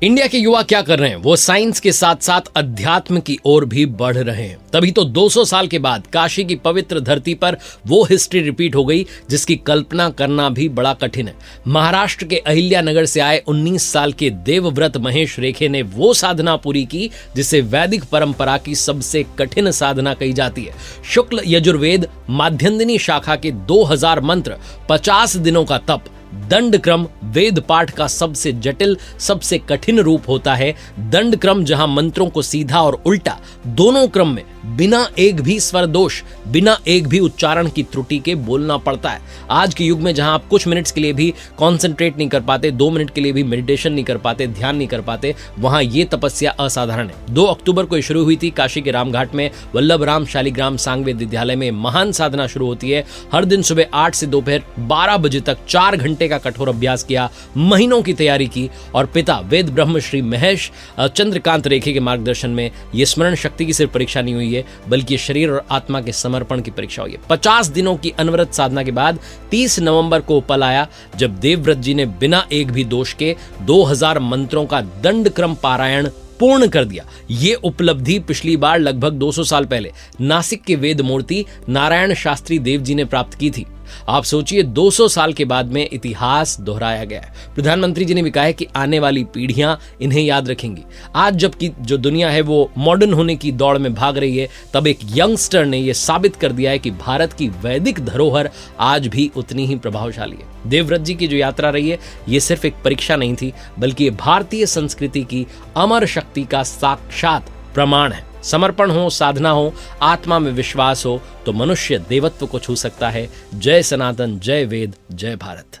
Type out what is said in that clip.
India के युवा क्या कर रहे हैं? वो साइंस के साथ साथ अध्यात्म की ओर भी बढ़ रहे हैं। तभी तो 200 साल के बाद काशी की पवित्र धरती पर वो हिस्ट्री रिपीट हो गई जिसकी कल्पना करना भी बड़ा कठिन है। महाराष्ट्र के अहिल्यानगर से आए 19 साल के देवव्रत महेश रेखे ने वो साधना पूरी की जिसे वैदिक परंपरा की सबसे कठिन साधना कही जाती है। शुक्ल यजुर्वेद माध्यन्दिनी शाखा के 2000 मंत्र, 50 दिनों का तप, दंड क्रम वेद पाठ का सबसे जटिल, सबसे कठिन रूप होता है। दंड क्रम जहां मंत्रों को सीधा और उल्टा दोनों क्रम में बिना एक भी स्वर दोष, बिना एक भी उच्चारण की त्रुटि के बोलना पड़ता है। आज के युग में जहां आप कुछ मिनट्स के लिए भी कॉन्सेंट्रेट नहीं कर पाते, 2 मिनट के लिए भी मेडिटेशन नहीं कर पाते, ध्यान नहीं कर पाते, वहां ये तपस्या असाधारण है। 2 अक्टूबर को शुरू हुई थी काशी के रामघाट में वल्लभ राम शालिग्राम सांगवेद विद्यालय में महान साधना शुरू होती है। हर दिन सुबह 8 से दोपहर 12 बजे तक 4 घंटे का कठोर अभ्यास किया, महीनों की तैयारी की और पिता वेद ब्रह्म श्री महेश चंद्रकांत रेखे के मार्गदर्शन में ये स्मरण शक्ति की सिर्फ परीक्षा नहीं हुई है बल्कि शरीर और आत्मा के समर्पण की परीक्षा हुई है। 50 दिनों की अनवरत साधना के बाद 30 नवंबर को पल आया जब देवव्रत जी ने बिना एक भी दोष के 2000 मंत्रों का दंड क्रम पारायण पूर्ण कर दिया। ये उपलब्धि पिछली बार लगभग 200 साल पहले नासिक के वेद मूर्ति नारायण शास्त्री देव जी ने प्राप्त की थी। आप सोचिए 200 साल के बाद में इतिहास दोहराया गया है। प्रधानमंत्री जी ने भी कहा है कि आने वाली पीढ़ियां इन्हें याद रखेंगी। आज जबकि जो दुनिया है वो मॉडर्न होने की दौड़ में भाग रही है, तब एक यंगस्टर ने यह साबित कर दिया है कि भारत की वैदिक धरोहर आज भी उतनी ही प्रभावशाली है। देवव्रत जी की जो यात्रा रही है ये सिर्फ एक परीक्षा नहीं थी बल्कि ये भारतीय संस्कृति की अमर शक्ति का साक्षात प्रमाण है। समर्पण हो, साधना हो, आत्मा में विश्वास हो तो मनुष्य देवत्व को छू सकता है। जय सनातन, जय वेद, जय भारत।